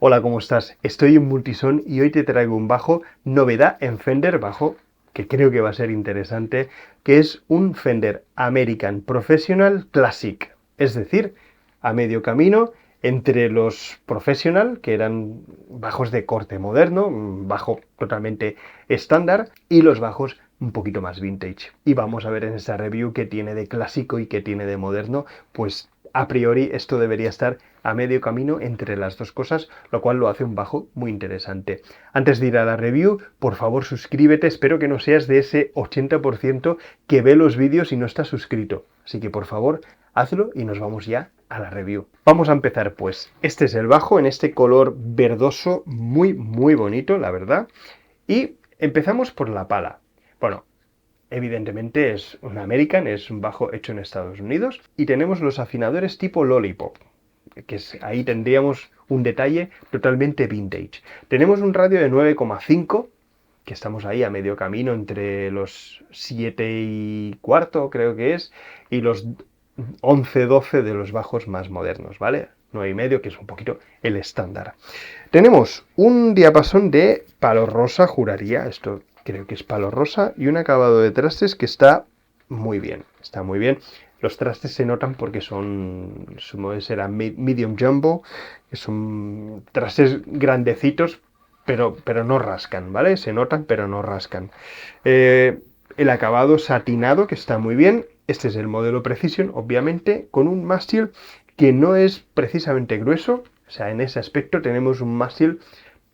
Hola, ¿cómo estás? Estoy en Multison y hoy te traigo un bajo, novedad en Fender, bajo que creo que va a ser interesante, que es un Fender American Professional Classic, es decir, a medio camino entre los Professional, que eran bajos de corte moderno, un bajo totalmente estándar, y los bajos un poquito más vintage. Y vamos a ver en esta review qué tiene de clásico y qué tiene de moderno, pues a priori esto debería estar a medio camino entre las dos cosas, lo cual lo hace un bajo muy interesante. Antes de ir a la review, por favor suscríbete, espero que no seas de ese 80% que ve los vídeos y no está suscrito. Así que por favor, hazlo y nos vamos ya a la review. Vamos a empezar pues. Este es el bajo en este color verdoso muy bonito, la verdad. Y empezamos por la pala. Bueno, evidentemente es un American, es un bajo hecho en Estados Unidos. Y tenemos los afinadores tipo Lollipop, que ahí tendríamos un detalle totalmente vintage. Tenemos un radio de 9,5, que estamos ahí a medio camino entre los 7,25, creo que es, y los 11-12 de los bajos más modernos, ¿vale? 9,5, que es un poquito el estándar. Tenemos un diapasón de palo rosa, juraría, esto creo que es palo rosa, y un acabado de trastes que está muy bien, está muy bien. Los trastes se notan porque son, su modelo será medium jumbo, que son trastes grandecitos, pero no rascan, ¿vale? Se notan, pero no rascan. El acabado satinado, que está muy bien. Este es el modelo Precision, obviamente, con un mástil que no es precisamente grueso. O sea, en ese aspecto tenemos un mástil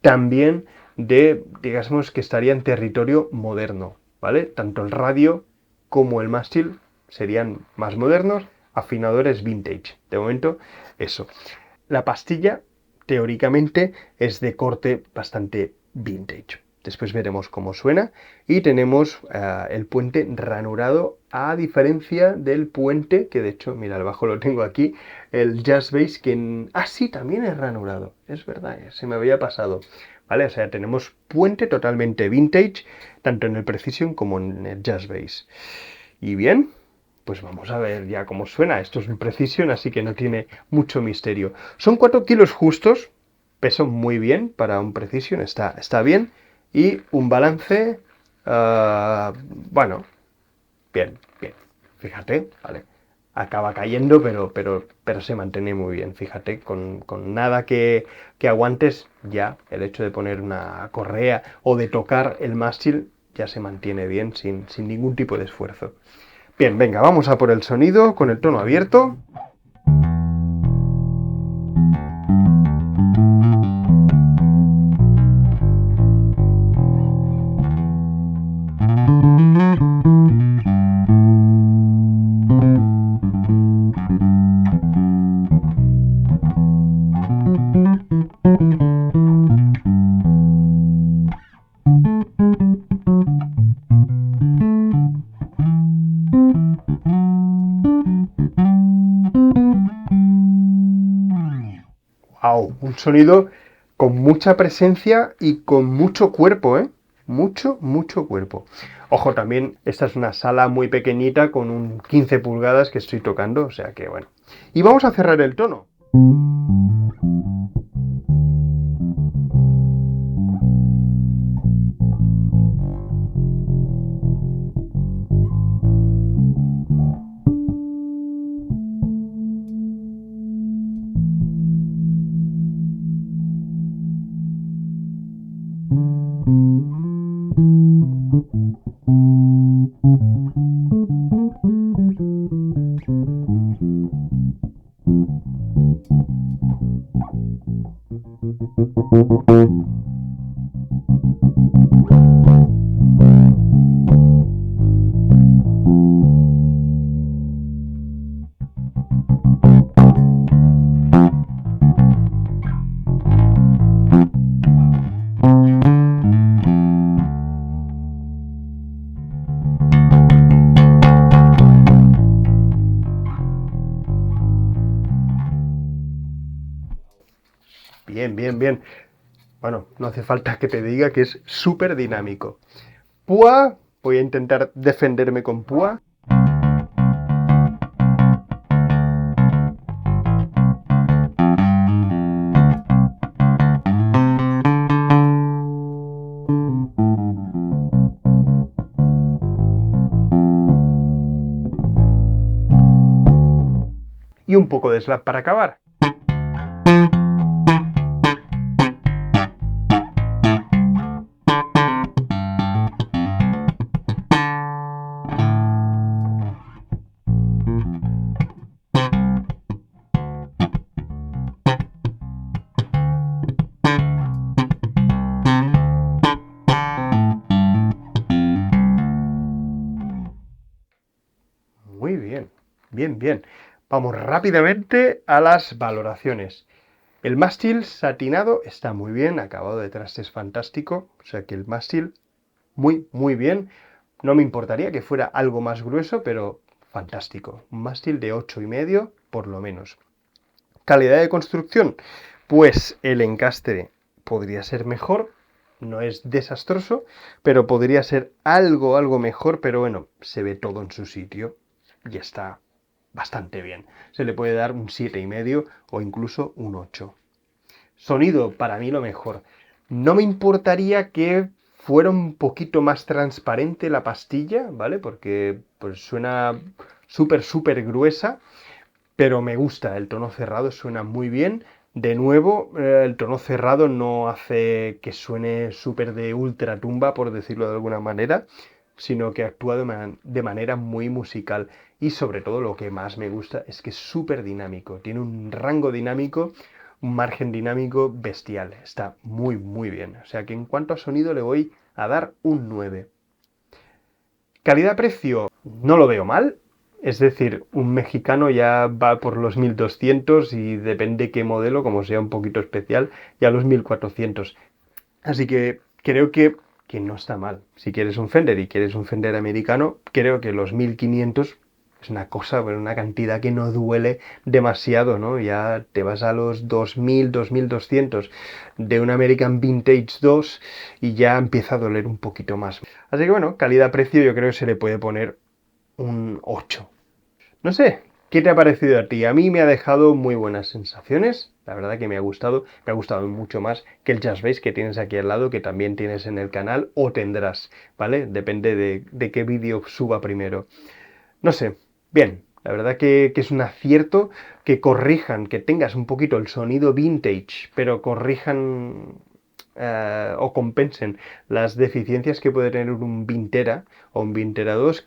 también de, digamos, que estaría en territorio moderno, ¿vale? Tanto el radio como el mástil serían más modernos, afinadores vintage. De momento, eso. La pastilla, teóricamente, es de corte bastante vintage. Después veremos cómo suena. Y tenemos el puente ranurado, a diferencia del puente, que de hecho, mira, el bajo lo tengo aquí, el Jazz Bass, que sí, también es ranurado. Es verdad, se me había pasado. ¿Vale? O sea, tenemos puente totalmente vintage, tanto en el Precision como en el Jazz Bass. Y bien, pues vamos a ver ya cómo suena. Esto es un Precision, así que no tiene mucho misterio. Son 4 kilos justos, peso muy bien para un Precision, está bien. Y un balance, bueno, bien. Fíjate, vale. Acaba cayendo, pero se mantiene muy bien. Fíjate, con nada que aguantes, ya el hecho de poner una correa o de tocar el mástil ya se mantiene bien sin ningún tipo de esfuerzo. Bien, venga, vamos a por el sonido con el tono abierto. Wow, un sonido con mucha presencia y con mucho cuerpo, ¿eh? Mucho cuerpo. Ojo, también esta es una sala muy pequeñita con un 15 pulgadas que estoy tocando, o sea que bueno. Y vamos a cerrar el tono. Bien. Bueno, no hace falta que te diga que es súper dinámico. Púa, voy a intentar defenderme con púa. un poco de slap para acabar. Muy bien, bien, bien. Vamos rápidamente a las valoraciones. El mástil satinado está muy bien, acabado de traste es fantástico, o sea que el mástil muy, muy bien. No me importaría que fuera algo más grueso, pero fantástico. Un mástil de 8,5 por lo menos. Calidad de construcción, pues el encastre podría ser mejor, no es desastroso, pero podría ser algo mejor, pero bueno, se ve todo en su sitio y está bastante bien. Se le puede dar un 7,5 o incluso un 8. Sonido, para mí lo mejor. No me importaría que fuera un poquito más transparente la pastilla, ¿vale? Porque pues suena súper gruesa, pero me gusta, el tono cerrado suena muy bien. De nuevo, el tono cerrado no hace que suene súper de ultratumba, por decirlo de alguna manera, sino que actúa de manera muy musical. Y sobre todo lo que más me gusta es que es súper dinámico, tiene un rango dinámico, un margen dinámico bestial, está muy bien. O sea que en cuanto a sonido le voy a dar un 9. Calidad-precio, no lo veo mal. Es decir, un mexicano ya va por los 1.200 y depende qué modelo, como sea un poquito especial, ya los 1.400. Así que creo que no está mal. Si quieres un Fender y quieres un Fender americano, creo que los 1.500 es una cosa, pero una cantidad que no duele demasiado, ¿no? Ya te vas a los 2.000, 2.200 de un American Vintage 2 y ya empieza a doler un poquito más. Así que bueno, calidad-precio yo creo que se le puede poner un 8. No sé, ¿qué te ha parecido a ti? A mí me ha dejado muy buenas sensaciones, la verdad que me ha gustado mucho más que el Just Bass que tienes aquí al lado, que también tienes en el canal o tendrás, ¿vale? Depende de qué vídeo suba primero. No sé, bien, la verdad que es un acierto que corrijan, que tengas un poquito el sonido vintage, pero corrijan o compensen las deficiencias que puede tener un Vintera o un Vintera 2,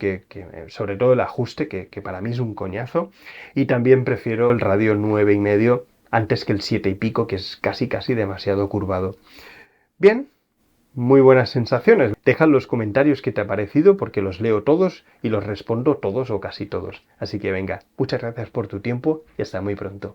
sobre todo el ajuste, que para mí es un coñazo, y también prefiero el radio 9,5 antes que el 7 y pico, que es casi demasiado curvado. Bien, muy buenas sensaciones. Deja en los comentarios qué te ha parecido, porque los leo todos y los respondo todos o casi todos. Así que venga, muchas gracias por tu tiempo y hasta muy pronto.